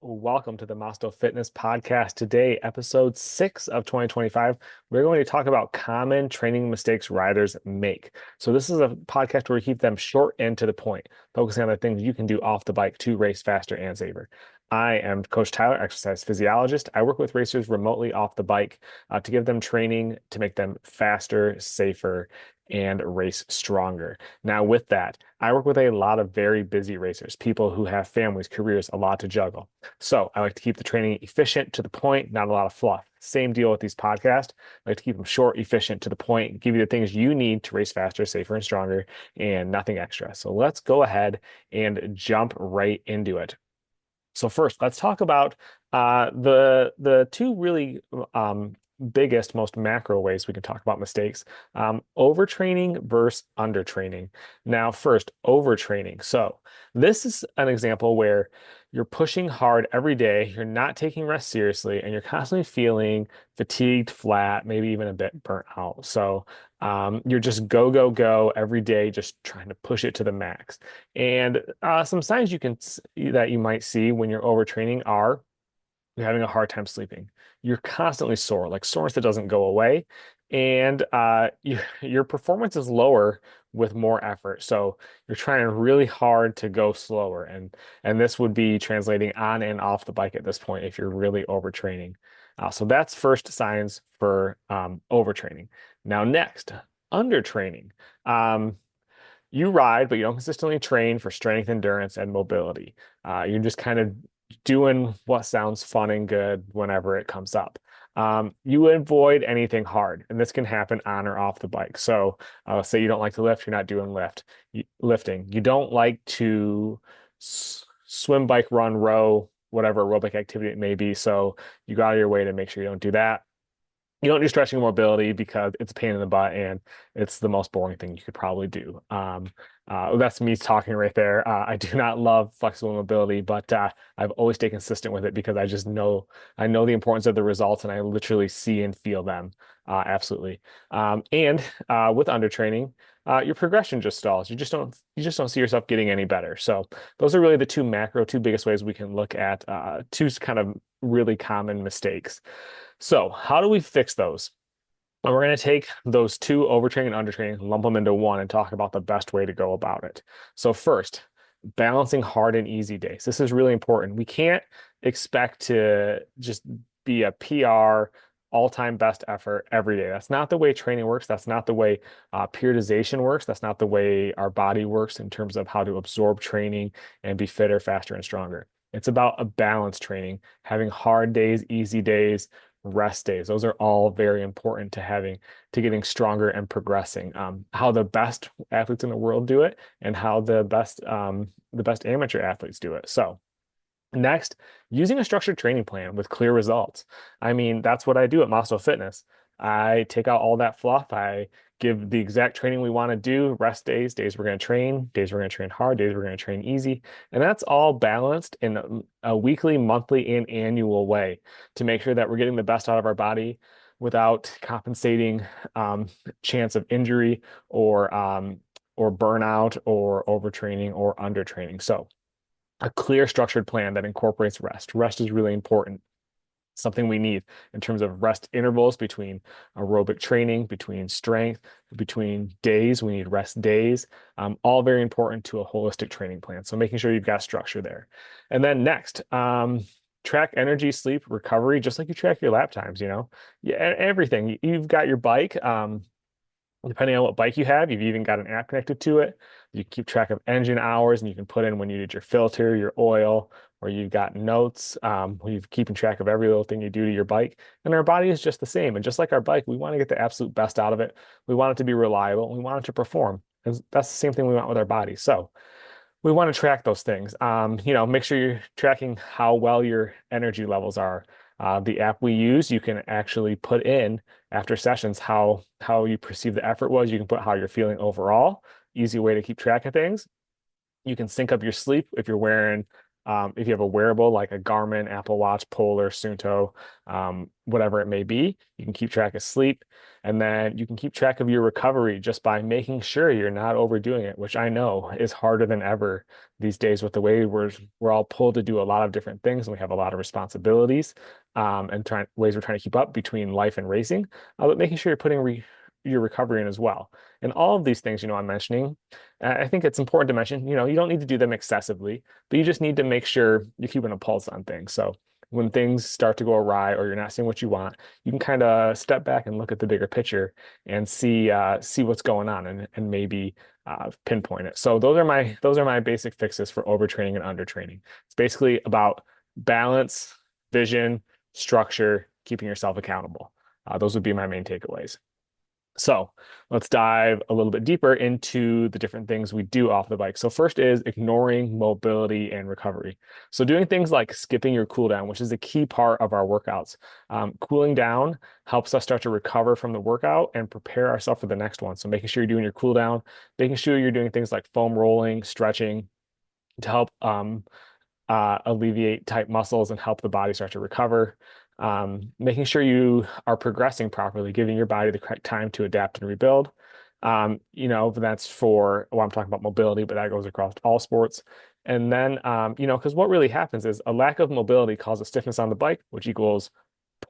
Welcome to the Masto Fitness Podcast. Today, episode 6 of 2025, we're going to talk about common training mistakes riders make. So, this is a podcast where we keep them short and to the point, focusing on the things you can do off the bike to race faster and safer. I am Coach Tyler, exercise physiologist. I work with racers remotely off the bike to give them training to make them faster, safer, and race stronger. Now, with that, I work with a lot of very busy racers, people who have families, careers, a lot to juggle. So I like to keep the training efficient to the point, not a lot of fluff. Same deal with these podcasts. I like to keep them short, efficient, to the point, give you the things you need to race faster, safer, and stronger, and nothing extra. So let's go ahead and jump right into it. So first, let's talk about the two really biggest, most macro ways we can talk about mistakes: overtraining versus undertraining. Now, first, overtraining. So this is an example where you're pushing hard every day, you're not taking rest seriously, and you're constantly feeling fatigued, flat, maybe even a bit burnt out. So you're just go, go, go every day, just trying to push it to the max. And some signs that you might see when you're overtraining are you're having a hard time sleeping. You're constantly sore, like soreness that doesn't go away, and your performance is lower with more effort. So you're trying really hard to go slower, and this would be translating on and off the bike at this point if you're really overtraining. So that's first signs for overtraining. Now next, undertraining. You ride, but you don't consistently train for strength, endurance, and mobility. You're just kind of doing what sounds fun and good whenever it comes up. You avoid anything hard, and this can happen on or off the bike. So, say you don't like to lift, you're not doing lifting. You don't like to swim, bike, run, row, whatever aerobic activity it may be. So, you go out of your way to make sure you don't do that. You don't do stretching or mobility because it's a pain in the butt and it's the most boring thing you could probably do. That's me talking right there. I do not love flexible mobility, but I've always stayed consistent with it because I know the importance of the results and I literally see and feel them. Absolutely. And with undertraining, your progression just stalls. You just don't see yourself getting any better. So those are really the two biggest ways we can look at two kind of really common mistakes. So, how do we fix those? And we're going to take those two, overtraining and undertraining, lump them into one and talk about the best way to go about it. So, first, balancing hard and easy days. This is really important. We can't expect to just be a PR, all-time best effort every day. That's not the way training works. That's not the way periodization works. That's not the way our body works in terms of how to absorb training and be fitter, faster, and stronger. It's about a balanced training, having hard days, easy days, rest days. Those are all very important to getting stronger and progressing. How the best athletes in the world do it, and how the best amateur athletes do it. So next, using a structured training plan with clear results. I mean, that's what I do at Masto Fitness. I take out all that fluff. I give the exact training we want to do, rest days, days we're going to train, days we're going to train hard, days we're going to train easy. And that's all balanced in a weekly, monthly, and annual way to make sure that we're getting the best out of our body without compensating chance of injury or burnout or overtraining or undertraining. So a clear structured plan that incorporates rest. Rest is really important. Something we need in terms of rest intervals between aerobic training, between strength, between days. We need rest days, all very important to a holistic training plan. So making sure you've got structure there. And then next, track energy, sleep, recovery, just like you track your lap times, yeah, everything. You've got your bike. Depending on what bike you have, you've even got an app connected to it. You keep track of engine hours and you can put in when you did your filter, your oil, or you've got notes where you're keeping track of every little thing you do to your bike. And our body is just the same. And just like our bike, we want to get the absolute best out of it. We want it to be reliable and we want it to perform. And that's the same thing we want with our body. So we want to track those things. Make sure you're tracking how well your energy levels are. The app we use, you can actually put in after sessions how you perceive the effort was. You can put how you're feeling overall. Easy way to keep track of things. You can sync up your sleep if you're wearing If you have a wearable like a Garmin, Apple Watch, Polar, Suunto, whatever it may be, you can keep track of sleep. And then you can keep track of your recovery just by making sure you're not overdoing it, which I know is harder than ever these days with the way we're all pulled to do a lot of different things and we have a lot of responsibilities and ways we're trying to keep up between life and racing, but making sure you're putting your recovery in as well. And all of these things, I'm mentioning, I think it's important to mention, you don't need to do them excessively, but you just need to make sure you're keeping a pulse on things. So when things start to go awry or you're not seeing what you want, you can kind of step back and look at the bigger picture and see what's going on and maybe pinpoint it. So those are my basic fixes for overtraining and undertraining. It's basically about balance, vision, structure, keeping yourself accountable. Those would be my main takeaways. So let's dive a little bit deeper into the different things we do off the bike. So first is ignoring mobility and recovery. So doing things like skipping your cool down, which is a key part of our workouts. Cooling down helps us start to recover from the workout and prepare ourselves for the next one. So making sure you're doing your cool down, making sure you're doing things like foam rolling, stretching to help alleviate tight muscles and help the body start to recover. Making sure you are progressing properly, giving your body the correct time to adapt and rebuild. That's I'm talking about mobility, but that goes across all sports. And then, because what really happens is a lack of mobility causes stiffness on the bike, which equals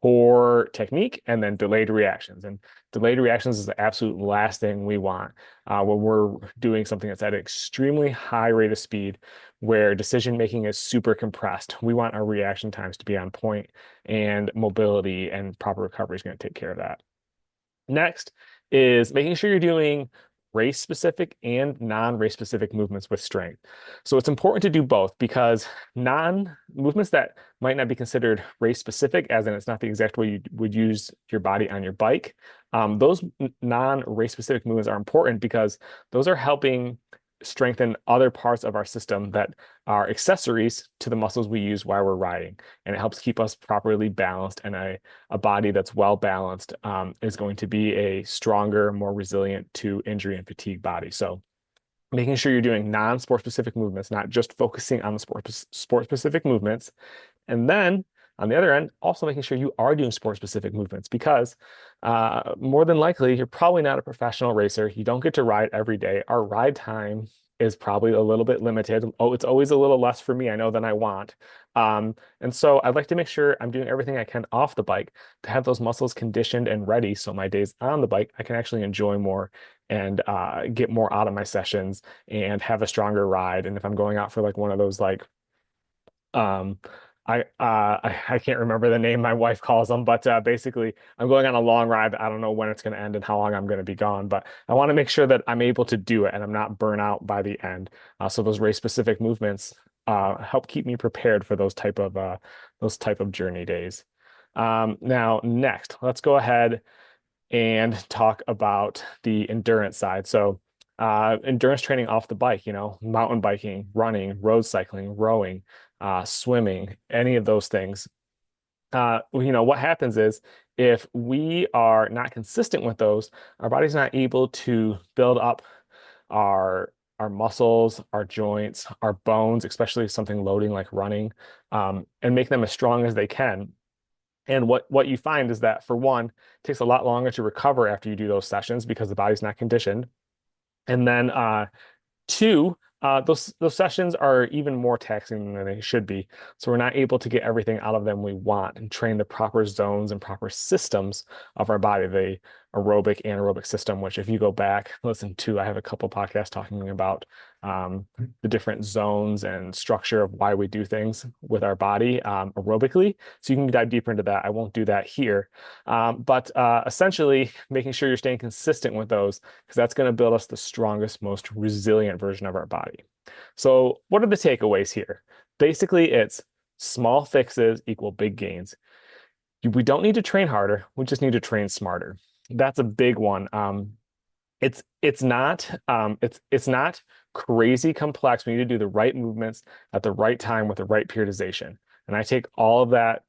poor technique and then delayed reactions. And delayed reactions is the absolute last thing we want when we're doing something that's at an extremely high rate of speed where decision making is super compressed. We want our reaction times to be on point, and mobility and proper recovery is going to take care of that. Next is making sure you're doing race specific and non-race specific movements with strength. So it's important to do both because non-movements that might not be considered race specific, as in it's not the exact way you would use your body on your bike, those non-race specific movements are important because those are helping strengthen other parts of our system that are accessories to the muscles we use while we're riding. And it helps keep us properly balanced. And a body that's well balanced is going to be a stronger, more resilient to injury and fatigue body. So making sure you're doing non-sport specific movements, not just focusing on the sport specific movements. And then on the other end, also making sure you are doing sport specific movements because more than likely, you're probably not a professional racer. You don't get to ride every day. Our ride time is probably a little bit limited. Oh, it's always a little less for me, I know, than I want. And so I'd like to make sure I'm doing everything I can off the bike to have those muscles conditioned and ready. So my days on the bike, I can actually enjoy more and get more out of my sessions and have a stronger ride. And if I'm going out for like one of those like um, I can't remember the name my wife calls them, but basically I'm going on a long ride. I don't know when it's going to end and how long I'm going to be gone, but I want to make sure that I'm able to do it and I'm not burnt out by the end. So those race specific movements help keep me prepared for those type of journey days. Now, next, let's go ahead and talk about the endurance side. So, endurance training off the bike, mountain biking, running, road cycling, rowing, swimming, any of those things. What happens is if we are not consistent with those, our body's not able to build up our muscles, our joints, our bones, especially something loading like running, and make them as strong as they can. And what you find is that for one, it takes a lot longer to recover after you do those sessions because the body's not conditioned. And then two, those sessions are even more taxing than they should be. So we're not able to get everything out of them we want and train the proper zones and proper systems of our body, the aerobic, anaerobic system, which if you go back, listen to, I have a couple podcasts talking about the different zones and structure of why we do things with our body aerobically. So you can dive deeper into that. I won't do that here. But essentially making sure you're staying consistent with those because that's going to build us the strongest, most resilient version of our body. So what are the takeaways here? Basically, it's small fixes equal big gains. We don't need to train harder. We just need to train smarter. That's a big one. It's not crazy complex. We need to do the right movements at the right time with the right periodization. And I take all of that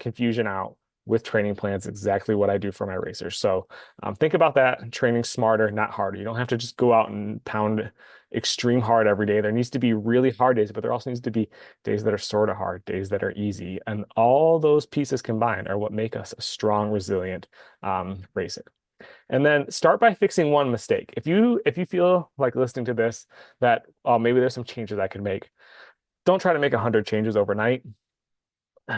confusion out with training plans, exactly what I do for my racers. So think about that, training smarter, not harder. You don't have to just go out and pound extreme hard every day. There needs to be really hard days, but there also needs to be days that are sort of hard, days that are easy. And all those pieces combined are what make us a strong, resilient racer. And then start by fixing one mistake. If you feel like listening to this that maybe there's some changes I could make, don't try to make 100 changes overnight.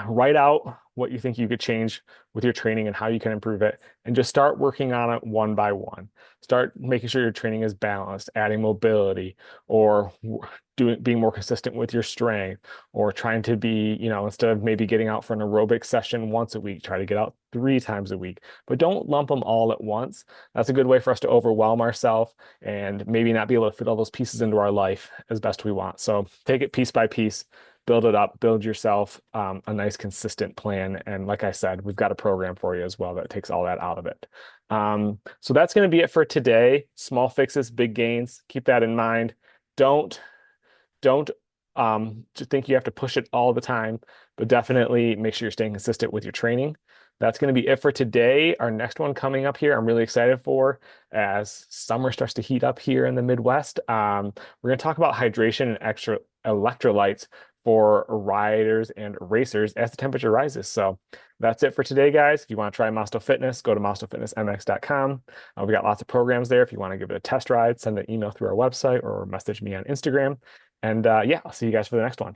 Write out what you think you could change with your training and how you can improve it, and just start working on it one by one. Start making sure your training is balanced, adding mobility, or being more consistent with your strength, or trying to be, instead of maybe getting out for an aerobic session once a week, try to get out 3 times a week. But don't lump them all at once. That's a good way for us to overwhelm ourselves and maybe not be able to fit all those pieces into our life as best we want. So take it piece by piece, build it up, build yourself a nice consistent plan. And like I said, we've got a program for you as well that takes all that out of it. So that's going to be it for today. Small fixes, big gains. Keep that in mind. Don't to think you have to push it all the time, but definitely make sure you're staying consistent with your training. That's going to be it for today. Our next one coming up here, I'm really excited for as summer starts to heat up here in the Midwest. We're going to talk about hydration and extra electrolytes for riders and racers as the temperature rises. So that's it for today, guys. If you want to try Masto Fitness, go to maastofitnessmx.com. We got lots of programs there. If you want to give it a test ride, send an email through our website or message me on Instagram. And yeah, I'll see you guys for the next one.